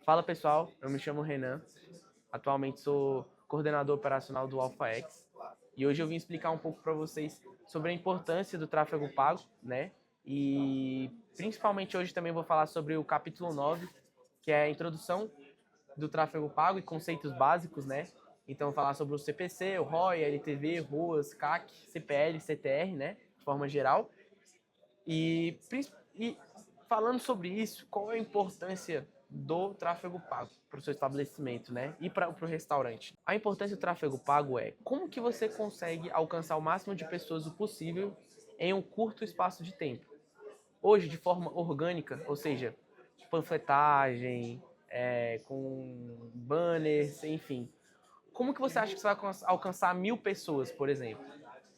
Fala pessoal, eu me chamo Renan, atualmente sou coordenador operacional do AlphaX e hoje eu vim explicar um pouco para vocês sobre a importância do tráfego pago, né? E principalmente hoje também vou falar sobre o capítulo 9, que é a introdução do tráfego pago e conceitos básicos, né? Então falar sobre o CPC, o ROI, LTV, ROAS, CAC, CPL, CTR, né? De forma geral. E falando sobre isso, qual é a importância do tráfego pago para o seu estabelecimento, né? E para o restaurante? A importância do tráfego pago é como que você consegue alcançar o máximo de pessoas possível em um curto espaço de tempo. Hoje, de forma orgânica, ou seja, panfletagem, com banners, enfim. Como que você acha que você vai alcançar 1000 pessoas, por exemplo?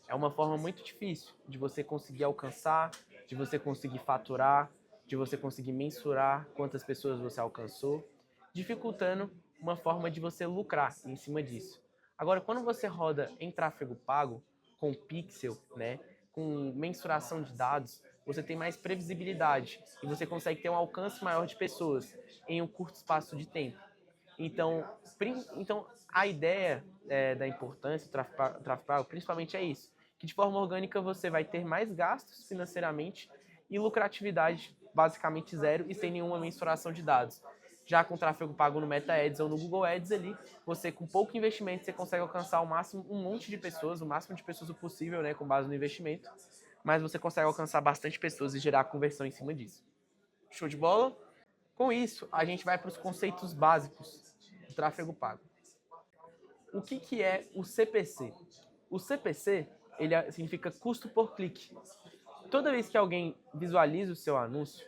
É uma forma muito difícil de você conseguir alcançar, de você conseguir faturar, de você conseguir mensurar quantas pessoas você alcançou, dificultando uma forma de você lucrar em cima disso. Agora, quando você roda em tráfego pago, com pixel, né, com mensuração de dados, você tem mais previsibilidade e você consegue ter um alcance maior de pessoas em um curto espaço de tempo. Então a ideia da importância do tráfego pago, principalmente é isso, que de forma orgânica você vai ter mais gastos financeiramente e lucratividade basicamente zero e sem nenhuma mensuração de dados. Já com tráfego pago no Meta Ads ou no Google Ads ali, você com pouco investimento você consegue alcançar ao máximo um monte de pessoas, o máximo de pessoas possível, né, com base no investimento, mas você consegue alcançar bastante pessoas e gerar conversão em cima disso. Show de bola? Com isso, a gente vai para os conceitos básicos do tráfego pago. O que é o CPC? O CPC significa custo por clique. Toda vez que alguém visualiza o seu anúncio,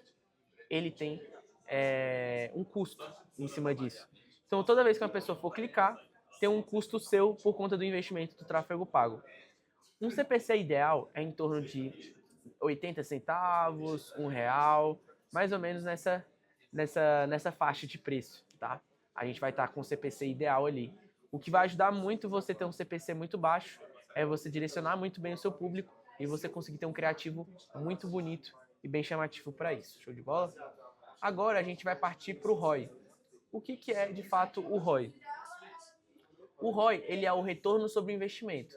ele tem um custo em cima disso. Então, toda vez que uma pessoa for clicar, tem um custo seu por conta do investimento do tráfego pago. Um CPC ideal é em torno de 80 centavos, R$ 1, mais ou menos nessa faixa de preço, tá? A gente vai estar com o CPC ideal ali. O que vai ajudar muito você ter um CPC muito baixo é você direcionar muito bem o seu público e você conseguir ter um criativo muito bonito e bem chamativo para isso. Show de bola? Agora a gente vai partir para o ROI. O que é de fato o ROI? O ROI ele é o retorno sobre o investimento.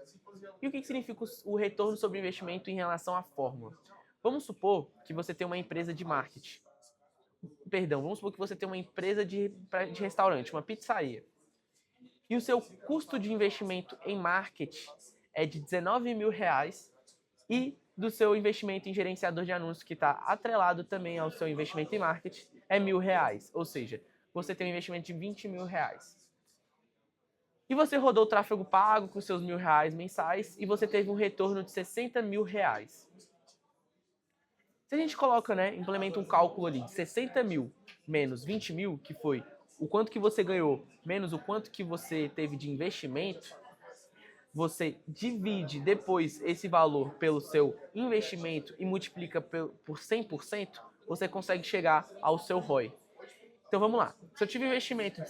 E o que significa o retorno sobre o investimento em relação à fórmula? Vamos supor que você tem uma empresa de marketing. Perdão, vamos supor que você tem uma empresa de restaurante, uma pizzaria. E o seu custo de investimento em marketing é de R$ 19.000 e do seu investimento em gerenciador de anúncios, que está atrelado também ao seu investimento em marketing, é R$ 1.000. Ou seja, você tem um investimento de R$ 20.000. E você rodou o tráfego pago com seus R$ 1.000 mensais e você teve um retorno de R$ 60.000. Se a gente coloca, né, implementa um cálculo ali de 60 mil menos 20 mil, que foi o quanto que você ganhou menos o quanto que você teve de investimento, você divide depois esse valor pelo seu investimento e multiplica por 100%, você consegue chegar ao seu ROI. Então vamos lá. Se eu tive investimento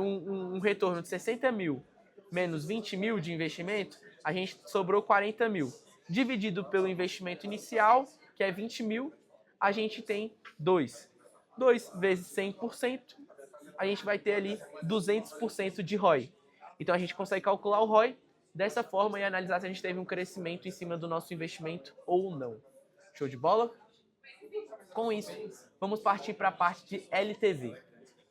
um retorno de 60 mil menos 20 mil de investimento, a gente sobrou 40 mil. Dividido pelo investimento inicial, que é 20 mil, a gente tem 2. 2 vezes 100%, a gente vai ter ali 200% de ROI. Então a gente consegue calcular o ROI dessa forma e analisar se a gente teve um crescimento em cima do nosso investimento ou não. Show de bola? Com isso, vamos partir para a parte de LTV.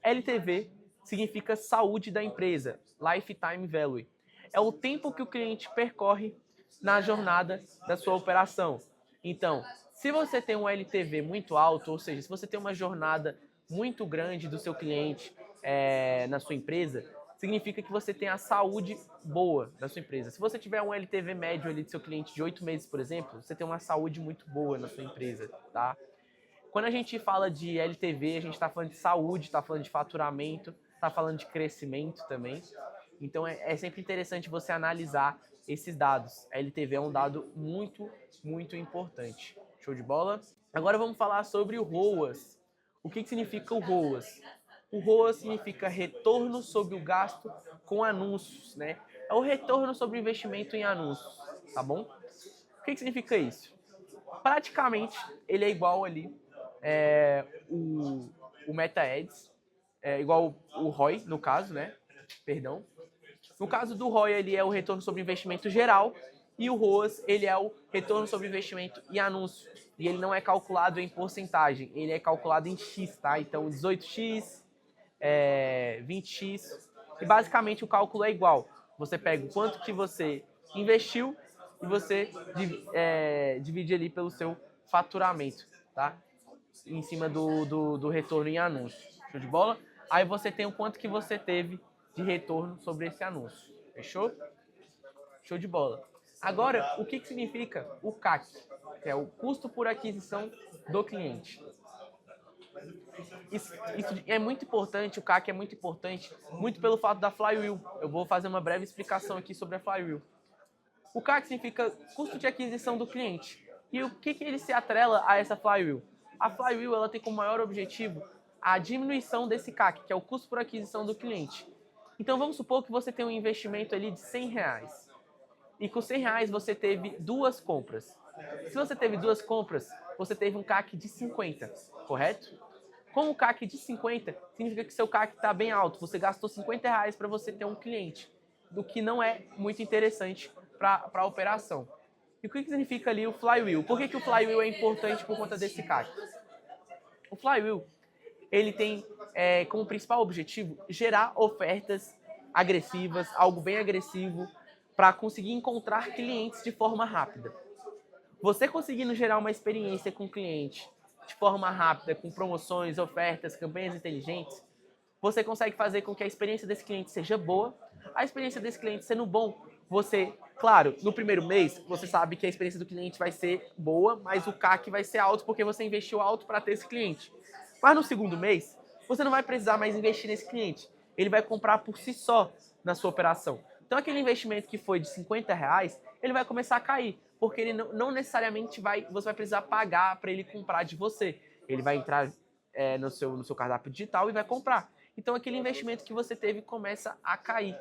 LTV significa saúde da empresa, Lifetime Value. É o tempo que o cliente percorre na jornada da sua operação. Então, se você tem um LTV muito alto, ou seja, se você tem uma jornada muito grande do seu cliente na sua empresa, significa que você tem a saúde boa da sua empresa. Se você tiver um LTV médio ali do seu cliente de 8 meses, por exemplo, você tem uma saúde muito boa na sua empresa, tá? Quando a gente fala de LTV, a gente está falando de saúde, está falando de faturamento, está falando de crescimento também. Então é sempre interessante você analisar esses dados. A LTV é um dado muito, muito importante. Show de bola? Agora vamos falar sobre o ROAS. O que significa o ROAS? O ROAS significa retorno sobre o gasto com anúncios, né? É o retorno sobre o investimento em anúncios, tá bom? O que significa isso? Praticamente ele é igual ali o Meta Ads, igual o ROI, no caso, né? Perdão. No caso do ROI, ele é o retorno sobre investimento geral, e o ROAS, ele é o retorno sobre investimento e anúncio. E ele não é calculado em porcentagem, ele é calculado em X, tá? Então, 18x, 20x, e basicamente o cálculo é igual. Você pega o quanto que você investiu e você divide ali pelo seu faturamento, tá? Em cima do retorno em anúncio. Show de bola? Aí você tem o quanto que você teve de retorno sobre esse anúncio. Fechou? Show de bola. Agora, o que significa o CAC? Que é o custo por aquisição do cliente. Isso é muito importante, o CAC é muito importante, muito pelo fato da Flywheel. Eu vou fazer uma breve explicação aqui sobre a Flywheel. O CAC significa custo de aquisição do cliente. E o que ele se atrela a essa Flywheel? A Flywheel ela tem como maior objetivo a diminuição desse CAC, que é o custo por aquisição do cliente. Então vamos supor que você tem um investimento ali de R$100. E com R$100 você teve 2 compras. Se você teve 2 compras, você teve um CAC de 50, correto? Com o CAC de 50, significa que seu CAC está bem alto. Você gastou R$50 para você ter um cliente, do que não é muito interessante para a operação. E o que significa ali o Flywheel? Por que o Flywheel é importante por conta desse CAC? O Flywheel, ele tem como principal objetivo gerar ofertas agressivas, algo bem agressivo, para conseguir encontrar clientes de forma rápida. Você conseguindo gerar uma experiência com o cliente de forma rápida, com promoções, ofertas, campanhas inteligentes, você consegue fazer com que a experiência desse cliente seja boa. A experiência desse cliente sendo bom, você, claro, no primeiro mês, você sabe que a experiência do cliente vai ser boa, mas o CAC vai ser alto porque você investiu alto para ter esse cliente. Mas no segundo mês, você não vai precisar mais investir nesse cliente. Ele vai comprar por si só na sua operação. Então aquele investimento que foi de R$50, ele vai começar a cair, porque ele não necessariamente você vai precisar pagar para ele comprar de você. Ele vai entrar no seu cardápio digital e vai comprar. Então aquele investimento que você teve começa a cair.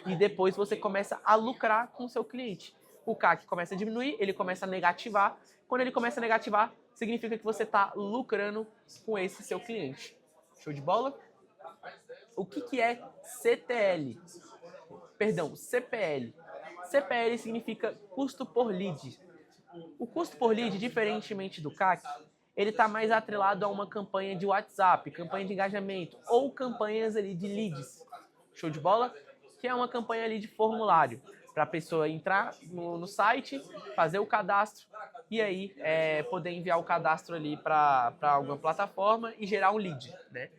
E depois você começa a lucrar com o seu cliente. O CAC começa a diminuir, ele começa a negativar. Quando ele começa a negativar, significa que você está lucrando com esse seu cliente. Show de bola? O que é CTL? Perdão, CPL. CPL significa custo por lead. O custo por lead, diferentemente do CAC, ele está mais atrelado a uma campanha de WhatsApp, campanha de engajamento ou campanhas ali de leads. Show de bola? Que é uma campanha ali de formulário, para a pessoa entrar no site, fazer o cadastro e aí poder enviar o cadastro ali para alguma plataforma e gerar um lead, né?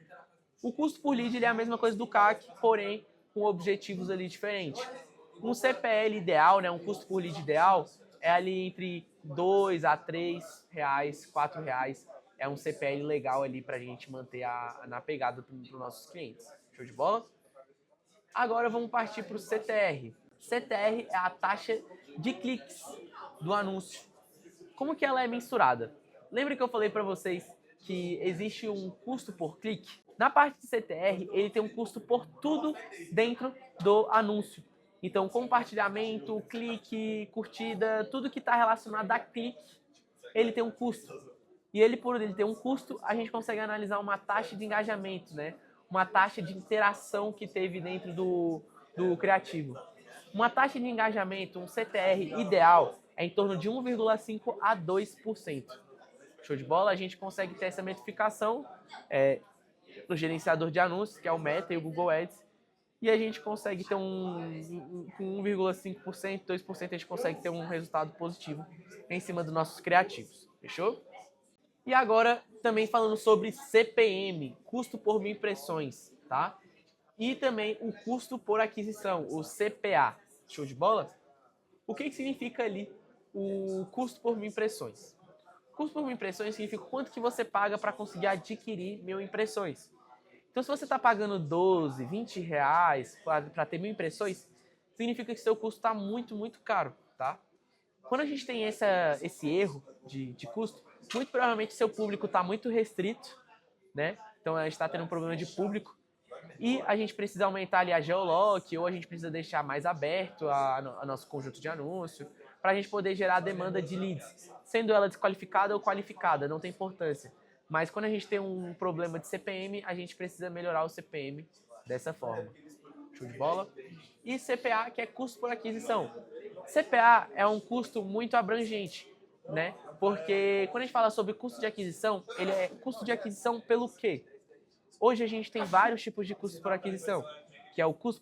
O custo por lead ele é a mesma coisa do CAC, porém com objetivos ali diferentes. Um CPL ideal, né, um custo por lead ideal, é ali entre R$2 a R$3, R$4. É um CPL legal ali para a gente manter na pegada para os nossos clientes. Show de bola? Agora vamos partir para o CTR. CTR é a taxa de cliques do anúncio. Como que ela é mensurada? Lembra que eu falei para vocês que existe um custo por clique? Na parte de CTR, ele tem um custo por tudo dentro do anúncio. Então, compartilhamento, clique, curtida, tudo que está relacionado a clique, ele tem um custo. E ele, por ele ter um custo, a gente consegue analisar uma taxa de engajamento, né? Uma taxa de interação que teve dentro do criativo. Uma taxa de engajamento, um CTR ideal, é em torno de 1,5% a 2%. Show de bola? A gente consegue ter essa metrificação no gerenciador de anúncios, que é o Meta e o Google Ads, e a gente consegue ter com 1,5%, 2%, a gente consegue ter um resultado positivo em cima dos nossos criativos. Fechou? E agora, também falando sobre CPM, custo por mil impressões, tá? E também o custo por aquisição, o CPA. Show de bola? O que significa ali o custo por mil impressões? Custo por mil impressões significa quanto que você paga para conseguir adquirir 1000 impressões. Então, se você está pagando 12, 20 reais para ter 1000 impressões, significa que seu custo está muito, muito caro, tá? Quando a gente tem esse erro de custo, muito provavelmente seu público está muito restrito, né? Então, a gente está tendo um problema de público e a gente precisa aumentar ali a geolock ou a gente precisa deixar mais aberto a nosso conjunto de anúncio para a gente poder gerar a demanda de leads, sendo ela desqualificada ou qualificada, não tem importância. Mas quando a gente tem um problema de CPM, a gente precisa melhorar o CPM dessa forma. Show de bola? E CPA, que é custo por aquisição. CPA é um custo muito abrangente, né? Porque quando a gente fala sobre custo de aquisição, ele é custo de aquisição pelo quê? Hoje a gente tem vários tipos de custo por aquisição, que é o custo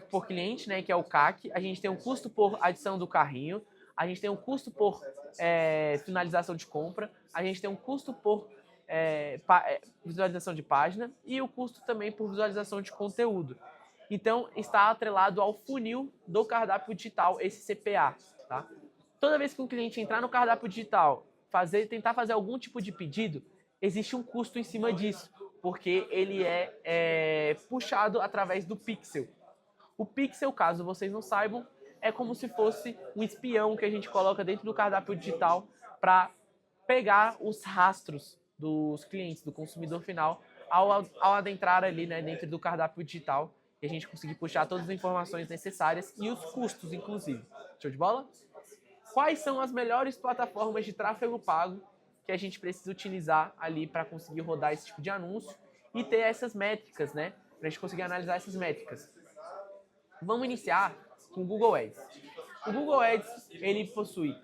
por cliente, né, que é o CAC. A gente tem o custo por adição do carrinho, a gente tem o custo por finalização de compra, a gente tem um custo por visualização de página e o custo também por visualização de conteúdo. Então, está atrelado ao funil do cardápio digital, esse CPA. Tá? Toda vez que um cliente entrar no cardápio digital, tentar fazer algum tipo de pedido, existe um custo em cima disso, porque ele é puxado através do pixel. O pixel, caso vocês não saibam, é como se fosse um espião que a gente coloca dentro do cardápio digital para pegar os rastros dos clientes, do consumidor final, ao adentrar ali, né, dentro do cardápio digital, e a gente conseguir puxar todas as informações necessárias e os custos, inclusive. Show de bola? Quais são as melhores plataformas de tráfego pago que a gente precisa utilizar ali para conseguir rodar esse tipo de anúncio e ter essas métricas, né? Para a gente conseguir analisar essas métricas. Vamos iniciar com o Google Ads. O Google Ads, ele possui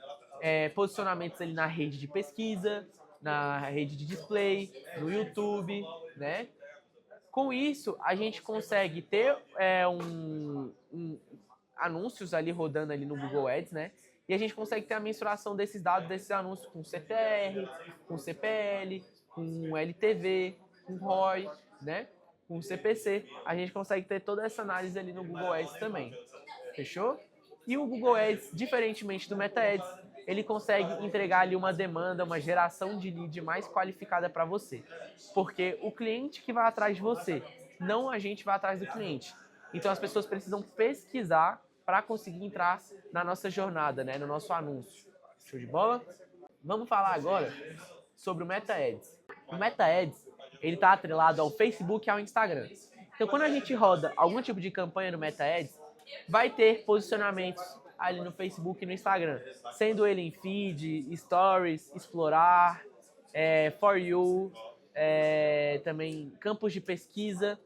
posicionamentos ali na rede de pesquisa, na rede de display, no YouTube, né? Com isso, a gente consegue ter anúncios ali rodando ali no Google Ads, né? E a gente consegue ter a mensuração desses dados, desses anúncios com CTR, com CPL, com LTV, com ROI, né? Com CPC. A gente consegue ter toda essa análise ali no Google Ads também. Fechou? E o Google Ads, diferentemente do Meta Ads, ele consegue entregar ali uma demanda, uma geração de lead mais qualificada para você. Porque o cliente que vai atrás de você, não a gente vai atrás do cliente. Então as pessoas precisam pesquisar para conseguir entrar na nossa jornada, né, no nosso anúncio. Show de bola? Vamos falar agora sobre o Meta Ads. O Meta Ads, ele está atrelado ao Facebook e ao Instagram. Então quando a gente roda algum tipo de campanha no Meta Ads, vai ter posicionamentos ali no Facebook e no Instagram, sendo ele em feed, stories, explorar, for you, também campos de pesquisa.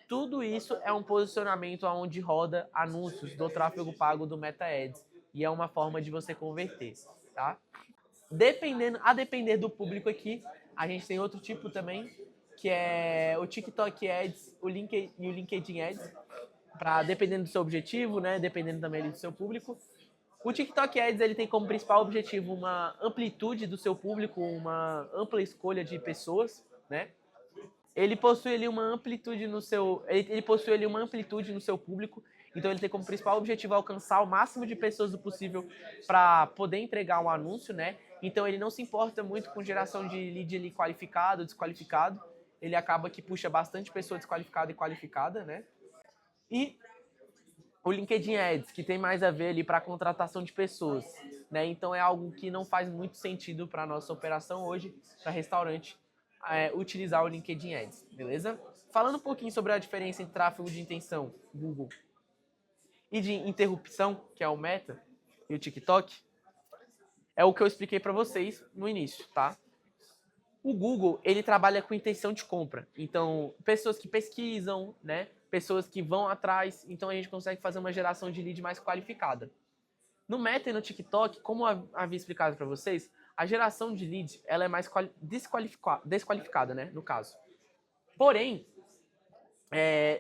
Tudo isso é um posicionamento onde roda anúncios do tráfego pago do Meta Ads e é uma forma de você converter, tá? A depender do público aqui, a gente tem outro tipo também, que é o TikTok Ads e o LinkedIn Ads, dependendo do seu objetivo, né? Dependendo também do seu público. O TikTok Ads ele tem como principal objetivo uma amplitude do seu público, uma ampla escolha de pessoas, né? Ele possui ali uma amplitude no seu, ele possui ali uma amplitude no seu público, então ele tem como principal objetivo alcançar o máximo de pessoas do possível para poder entregar um anúncio, né? Então ele não se importa muito com geração de lead ali qualificado, desqualificado. Ele acaba que puxa bastante pessoa desqualificada e qualificada, né? E o LinkedIn Ads, que tem mais a ver ali para a contratação de pessoas, né? Então é algo que não faz muito sentido para a nossa operação hoje, para restaurante, utilizar o LinkedIn Ads, beleza? Falando um pouquinho sobre a diferença entre tráfego de intenção, Google, e de interrupção, que é o Meta e o TikTok, é o que eu expliquei para vocês no início, tá? O Google, ele trabalha com intenção de compra. Então, pessoas que pesquisam, né? Pessoas que vão atrás, então a gente consegue fazer uma geração de lead mais qualificada. No Meta e no TikTok, como eu havia explicado para vocês, a geração de lead ela é mais desqualificada, né, no caso. Porém,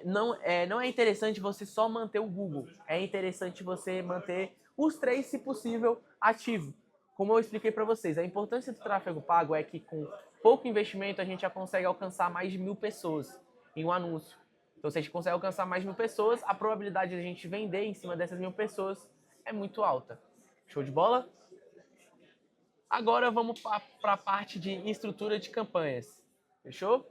não é interessante você só manter o Google. É interessante você manter os três, se possível, ativo. Como eu expliquei para vocês, a importância do tráfego pago é que com pouco investimento a gente já consegue alcançar mais de 1.000 pessoas em um anúncio. Então, se a gente consegue alcançar mais de 1.000 pessoas, a probabilidade de a gente vender em cima dessas 1.000 pessoas é muito alta. Show de bola? Agora vamos para a parte de estrutura de campanhas. Fechou?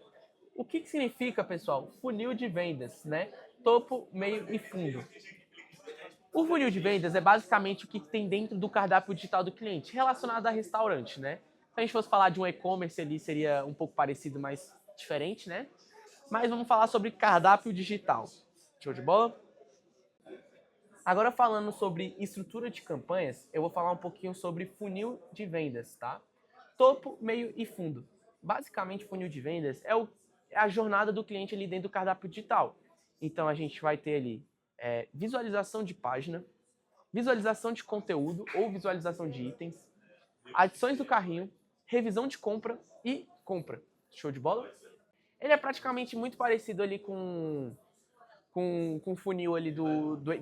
O que significa, pessoal? Funil de vendas, né? Topo, meio e fundo. O funil de vendas é basicamente o que tem dentro do cardápio digital do cliente, relacionado a restaurante, né? Se a gente fosse falar de um e-commerce ali, seria um pouco parecido, mas diferente, né? Mas vamos falar sobre cardápio digital. Show de bola? Agora falando sobre estrutura de campanhas, eu vou falar um pouquinho sobre funil de vendas, tá? Topo, meio e fundo. Basicamente, funil de vendas é a jornada do cliente ali dentro do cardápio digital. Então, a gente vai ter ali visualização de página, visualização de conteúdo ou visualização de itens, adições do carrinho, revisão de compra e compra. Show de bola? Ele é praticamente muito parecido ali com o funil ali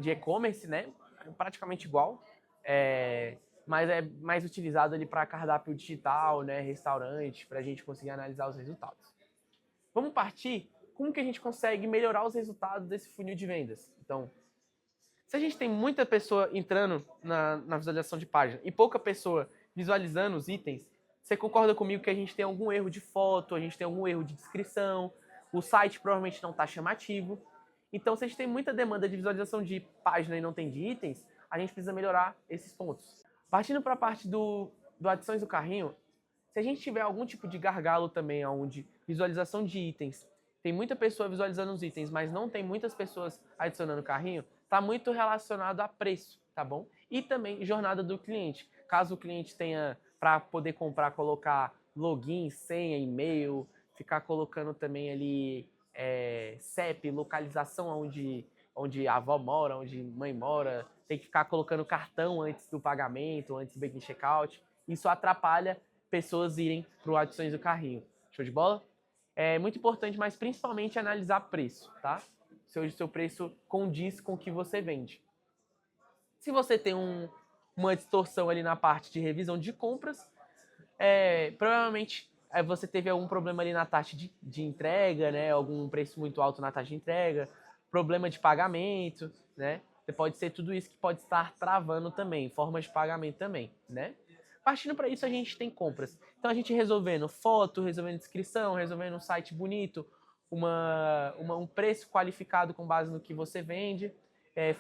de e-commerce, né? Praticamente igual. Mas é mais utilizado ali para cardápio digital, né? Restaurante, para a gente conseguir analisar os resultados. Vamos partir como que a gente consegue melhorar os resultados desse funil de vendas. Então, se a gente tem muita pessoa entrando na visualização de página e pouca pessoa visualizando os itens, você concorda comigo que a gente tem algum erro de foto, a gente tem algum erro de descrição, o site provavelmente não está chamativo. Então, se a gente tem muita demanda de visualização de página e não tem de itens, a gente precisa melhorar esses pontos. Partindo para a parte do adições do carrinho, se a gente tiver algum tipo de gargalo também, onde visualização de itens, tem muita pessoa visualizando os itens, mas não tem muitas pessoas adicionando carrinho, está muito relacionado a preço, tá bom? E também jornada do cliente. Caso o cliente tenha, para poder comprar, colocar login, senha, e-mail, ficar colocando também ali CEP, localização onde a avó mora, onde a mãe mora, tem que ficar colocando cartão antes do pagamento, antes do back-in checkout. Isso atrapalha pessoas irem para o adições do carrinho. Show de bola? É muito importante, mas principalmente analisar preço, tá? Seu preço condiz com o que você vende. Se você tem uma distorção ali na parte de revisão de compras, provavelmente você teve algum problema ali na taxa de entrega, né? Algum preço muito alto na taxa de entrega, problema de pagamento, né? Pode ser tudo isso que pode estar travando também, formas de pagamento também, né? Partindo para isso, a gente tem compras. Então, a gente resolvendo foto, resolvendo descrição, resolvendo um site bonito, um preço qualificado com base no que você vende,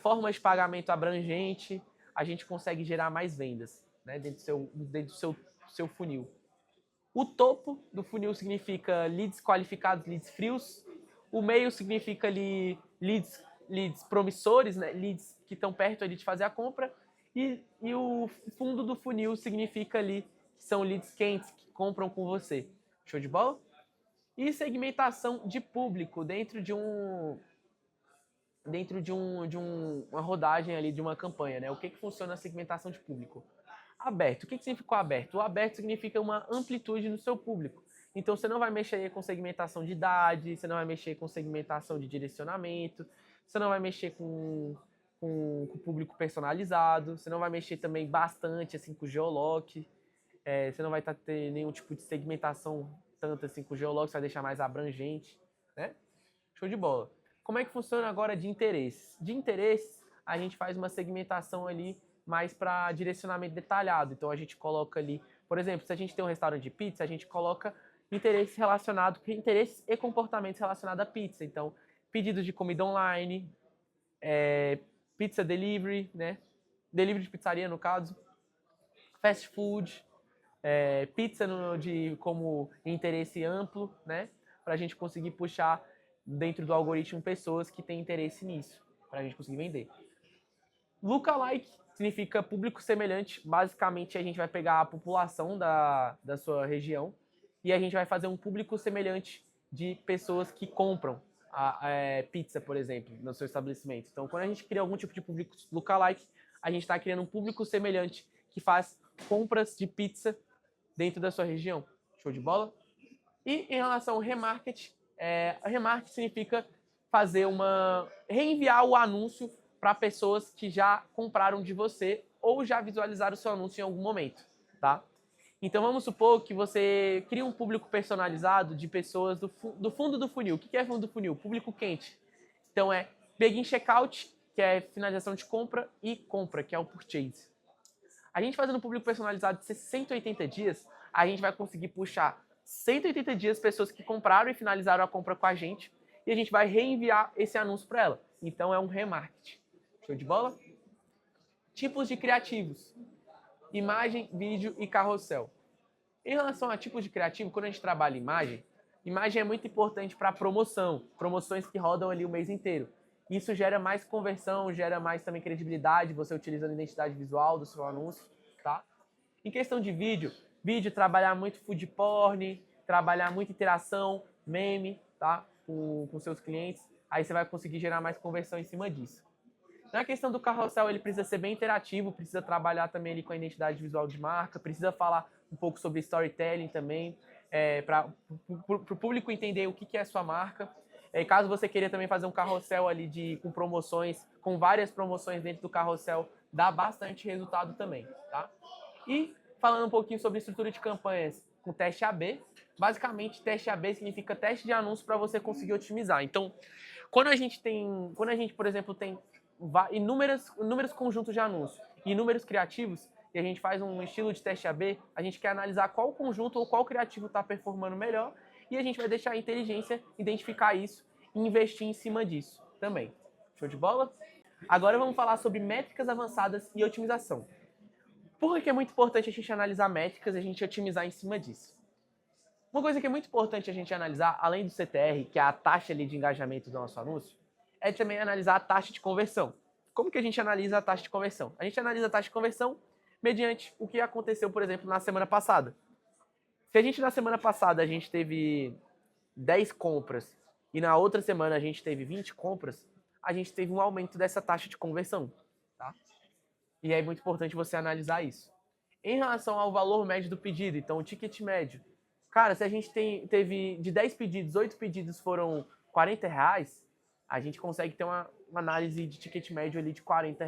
formas de pagamento abrangente, a gente consegue gerar mais vendas, né, dentro do seu funil. O topo do funil significa leads qualificados, leads frios. O meio significa ali leads promissores, né, leads que estão perto ali de fazer a compra. E o fundo do funil significa ali que são leads quentes que compram com você. Show de bola? E segmentação de público dentro de uma rodagem ali de uma campanha, né? O que funciona a segmentação de público? Aberto. O que significa o aberto? O aberto significa uma amplitude no seu público. Então você não vai mexer com segmentação de idade, você não vai mexer com segmentação de direcionamento, você não vai mexer com público personalizado, você não vai mexer também bastante assim com o geolock, você não vai ter nenhum tipo de segmentação tanto assim com o geolock, você vai deixar mais abrangente, né? Show de bola. Como é que funciona agora de interesses? De interesses, a gente faz uma segmentação ali mais para direcionamento detalhado. Então a gente coloca ali, por exemplo, se a gente tem um restaurante de pizza, a gente coloca interesses e comportamentos relacionados à pizza. Então, pedidos de comida online, pizza delivery, né? Delivery de pizzaria, no caso, fast food, pizza como interesse amplo, né? Para a gente conseguir puxar dentro do algoritmo pessoas que têm interesse nisso, para a gente conseguir vender. Lookalike significa público semelhante. Basicamente, a gente vai pegar a população da sua região e a gente vai fazer um público semelhante de pessoas que compram pizza, por exemplo, no seu estabelecimento. Então, quando a gente cria algum tipo de público lookalike, a gente está criando um público semelhante que faz compras de pizza dentro da sua região. Show de bola? E em relação ao remarket, remarket significa reenviar o anúncio para pessoas que já compraram de você ou já visualizaram o seu anúncio em algum momento, tá? Então vamos supor que você cria um público personalizado de pessoas do fundo do funil. O que é fundo do funil? Público quente. Então begin checkout, que é finalização de compra, e compra, que é o purchase. A gente fazendo um público personalizado de 180 dias, a gente vai conseguir puxar 180 dias pessoas que compraram e finalizaram a compra com a gente, e a gente vai reenviar esse anúncio para ela. Então é um remarketing. Show de bola? Tipos de criativos: imagem, vídeo e carrossel. Em relação a tipos de criativo, quando a gente trabalha imagem é muito importante para promoções que rodam ali o mês inteiro. Isso gera mais conversão, gera mais também credibilidade, você utilizando a identidade visual do seu anúncio, tá? Em questão de vídeo, Vídeo, trabalhar muito food porn, trabalhar muita interação, meme, tá? Com seus clientes. Aí você vai conseguir gerar mais conversão em cima disso. Na questão do carrossel, ele precisa ser bem interativo, precisa trabalhar também ali com a identidade visual de marca, precisa falar um pouco sobre storytelling também, para o público entender o que é a sua marca. Caso você queira também fazer um carrossel ali com promoções, com várias promoções dentro do carrossel, dá bastante resultado também, tá? E falando um pouquinho sobre estrutura de campanhas com teste AB, basicamente teste AB significa teste de anúncio para você conseguir otimizar. Então, quando a gente, por exemplo, tem inúmeros conjuntos de anúncios e inúmeros criativos, e a gente faz um estilo de teste AB, a gente quer analisar qual conjunto ou qual criativo está performando melhor, e a gente vai deixar a inteligência identificar isso e investir em cima disso também. Show de bola? Agora vamos falar sobre métricas avançadas e otimização. Por que é muito importante a gente analisar métricas e a gente otimizar em cima disso? Uma coisa que é muito importante a gente analisar, além do CTR, que é a taxa ali de engajamento do nosso anúncio, é também analisar a taxa de conversão. Como que a gente analisa a taxa de conversão? A gente analisa a taxa de conversão mediante o que aconteceu, por exemplo, na semana passada. Se a gente na semana passada a gente teve 10 compras e na outra semana a gente teve 20 compras, a gente teve um aumento dessa taxa de conversão, tá? E é muito importante você analisar isso. Em relação ao valor médio do pedido, então o ticket médio. Cara, se a gente teve de 10 pedidos, 8 pedidos foram R$ 40, a gente consegue ter uma análise de ticket médio ali de R$ 40.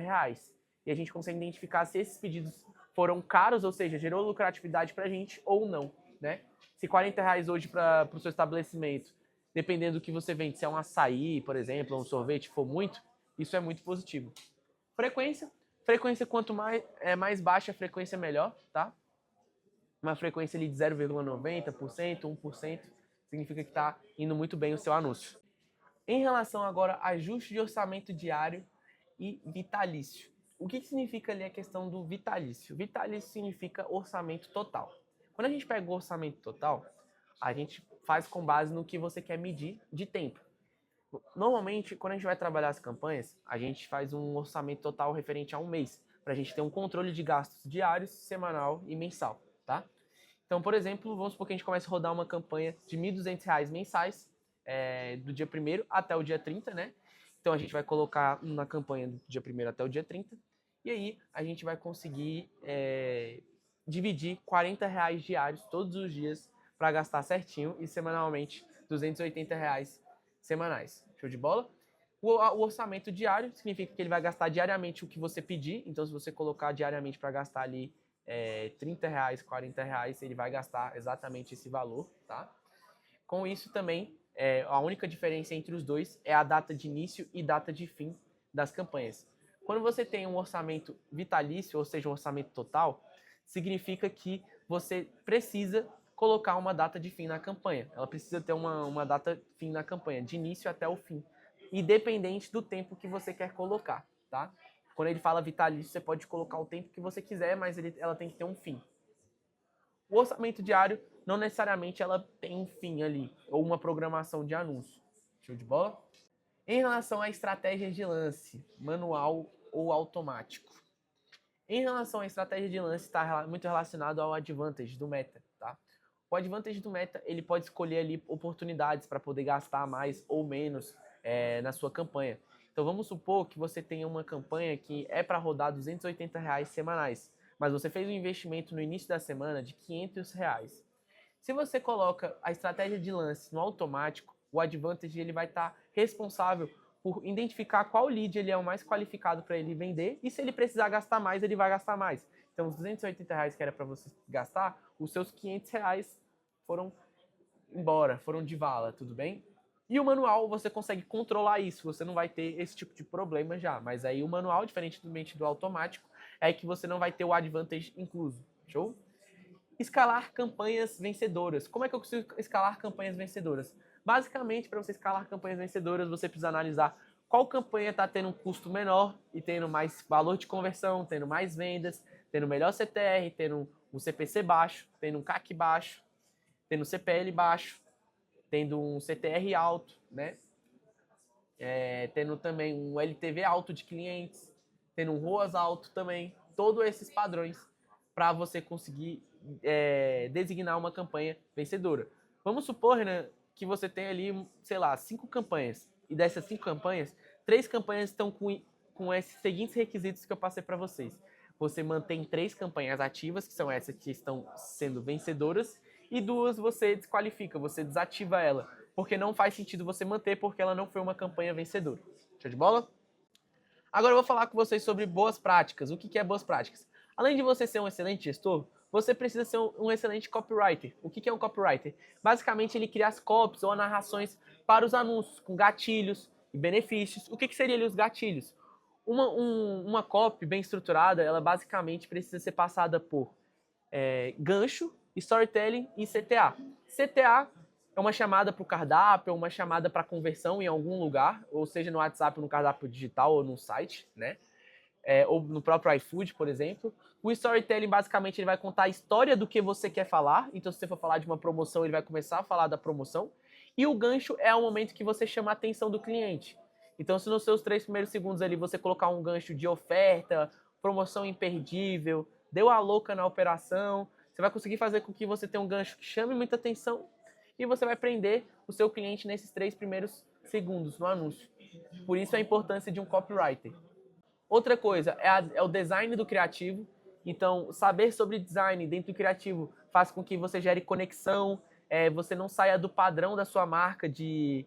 E a gente consegue identificar se esses pedidos foram caros, ou seja, gerou lucratividade pra gente ou não, né? Se R$ 40 hoje para o seu estabelecimento, dependendo do que você vende, se é um açaí, por exemplo, ou um sorvete, for muito, isso é muito positivo. Frequência, quanto mais baixa a frequência, melhor, tá? Uma frequência ali de 0,90%, 1%, significa que está indo muito bem o seu anúncio. Em relação agora a ajuste de orçamento diário e vitalício. O que significa ali a questão do vitalício? Vitalício significa orçamento total. Quando a gente pega o orçamento total, a gente faz com base no que você quer medir de tempo. Normalmente, quando a gente vai trabalhar as campanhas, a gente faz um orçamento total referente a um mês, para a gente ter um controle de gastos diários, semanal e mensal, tá? Então, por exemplo, vamos supor que a gente comece a rodar uma campanha de R$ 1.200 mensais, do dia 1º até o dia 30, né? Então, a gente vai colocar na campanha do dia 1º até o dia 30, e aí a gente vai conseguir dividir R$ 40 diários todos os dias para gastar certinho e semanalmente R$ 280 semanais. Show de bola? O orçamento diário significa que ele vai gastar diariamente o que você pedir. Então, se você colocar diariamente para gastar ali R$ 30, R$ 40, ele vai gastar exatamente esse valor, tá? Com isso também, a única diferença entre os dois é a data de início e data de fim das campanhas. Quando você tem um orçamento vitalício, ou seja, um orçamento total, significa que você precisa colocar uma data de fim na campanha. Ela precisa ter uma data fim na campanha, de início até o fim, independente do tempo que você quer colocar, tá? Quando ele fala vitalício, você pode colocar o tempo que você quiser, mas ela tem que ter um fim. O orçamento diário, não necessariamente ela tem um fim ali, ou uma programação de anúncio. Show de bola? Em relação a estratégias de lance, manual ou automático. Em relação à estratégia de lance, está muito relacionado ao advantage do meta, tá? O advantage do meta, ele pode escolher ali oportunidades para poder gastar mais ou menos na sua campanha. Então vamos supor que você tenha uma campanha que é para rodar R$ 280 semanais, mas você fez um investimento no início da semana de R$ 500. Se você coloca a estratégia de lance no automático, o advantage ele vai estar responsável por identificar qual lead ele é o mais qualificado para ele vender, e se ele precisar gastar mais, ele vai gastar mais. Então, os R$ 280 que era para você gastar, os seus R$ 500 foram embora, foram de vala, tudo bem? E o manual, você consegue controlar isso, você não vai ter esse tipo de problema já. Mas aí o manual, diferentemente do automático, é que você não vai ter o advantage incluso. Show? Escalar campanhas vencedoras. Como é que eu consigo escalar campanhas vencedoras? Basicamente, para você escalar campanhas vencedoras, você precisa analisar qual campanha está tendo um custo menor e tendo mais valor de conversão, tendo mais vendas, tendo melhor CTR, tendo um CPC baixo, tendo um CAC baixo, tendo CPL baixo, tendo um CTR alto, né? Tendo também um LTV alto de clientes, tendo um ROAS alto também. Todos esses padrões para você conseguir designar uma campanha vencedora. Vamos supor, Renan, que você tem ali, sei lá, 5 campanhas. E dessas 5 campanhas, 3 campanhas estão com esses seguintes requisitos que eu passei para vocês. Você mantém 3 campanhas ativas, que são essas que estão sendo vencedoras, e 2 você desqualifica, você desativa ela, porque não faz sentido você manter, porque ela não foi uma campanha vencedora. Show de bola? Agora eu vou falar com vocês sobre boas práticas. O que é boas práticas? Além de você ser um excelente gestor, você precisa ser um excelente copywriter. O que é um copywriter? Basicamente, ele cria as copies ou narrações para os anúncios, com gatilhos e benefícios. O que seriam ali os gatilhos? Uma copy bem estruturada, ela basicamente precisa ser passada por gancho, storytelling e CTA. CTA é uma chamada para o cardápio, é uma chamada para conversão em algum lugar, ou seja, no WhatsApp, no cardápio digital ou no site, né? Ou no próprio iFood, por exemplo. O storytelling, basicamente, ele vai contar a história do que você quer falar. Então, se você for falar de uma promoção, ele vai começar a falar da promoção. E o gancho é o momento que você chama a atenção do cliente. Então, se nos seus 3 primeiros segundos ali você colocar um gancho de oferta, promoção imperdível, deu a louca na operação, você vai conseguir fazer com que você tenha um gancho que chame muita atenção e você vai prender o seu cliente nesses 3 primeiros segundos no anúncio. Por isso a importância de um copywriter. Outra coisa é o design do criativo. Então, saber sobre design dentro do criativo faz com que você gere conexão, você não saia do padrão da sua marca, de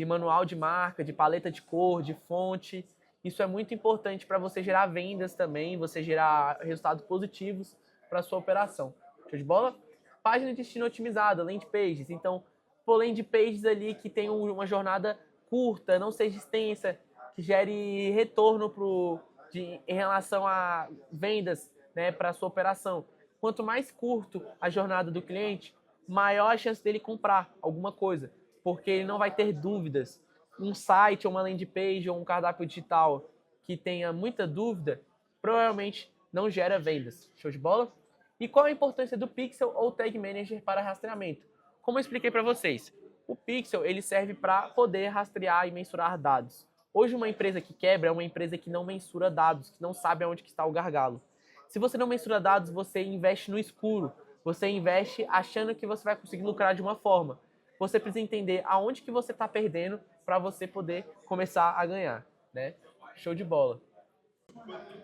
manual de marca, de paleta de cor, de fonte. Isso é muito importante para você gerar vendas também, você gerar resultados positivos para a sua operação. Show de bola? Página de destino otimizada, landing pages. Então, landing pages ali que tem uma jornada curta, não seja extensa, que gere retorno em relação a vendas, né, para a sua operação. Quanto mais curto a jornada do cliente, maior a chance dele comprar alguma coisa, porque ele não vai ter dúvidas. Um site, ou uma landing page, ou um cardápio digital que tenha muita dúvida, provavelmente não gera vendas. Show de bola? E qual a importância do Pixel ou Tag Manager para rastreamento? Como eu expliquei para vocês, o Pixel ele serve para poder rastrear e mensurar dados. Hoje uma empresa que quebra é uma empresa que não mensura dados, que não sabe aonde está o gargalo. Se você não mensura dados, você investe no escuro. Você investe achando que você vai conseguir lucrar de uma forma. Você precisa entender aonde que você está perdendo para você poder começar a ganhar, né? Show de bola.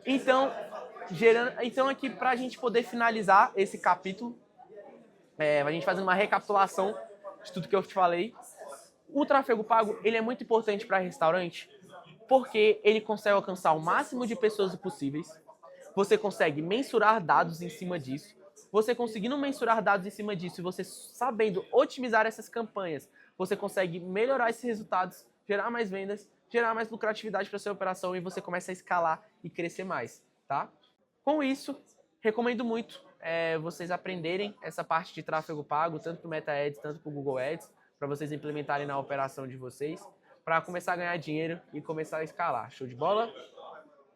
Então, aqui para a gente poder finalizar esse capítulo, a gente fazendo uma recapitulação de tudo que eu te falei. O tráfego pago ele é muito importante para restaurante porque ele consegue alcançar o máximo de pessoas possíveis. Você consegue mensurar dados em cima disso. Você conseguindo mensurar dados em cima disso e você sabendo otimizar essas campanhas, você consegue melhorar esses resultados, gerar mais vendas, gerar mais lucratividade para sua operação e você começa a escalar e crescer mais, tá? Com isso, recomendo muito vocês aprenderem essa parte de tráfego pago, tanto para o Meta Ads, tanto para o Google Ads, para vocês implementarem na operação de vocês, para começar a ganhar dinheiro e começar a escalar. Show de bola?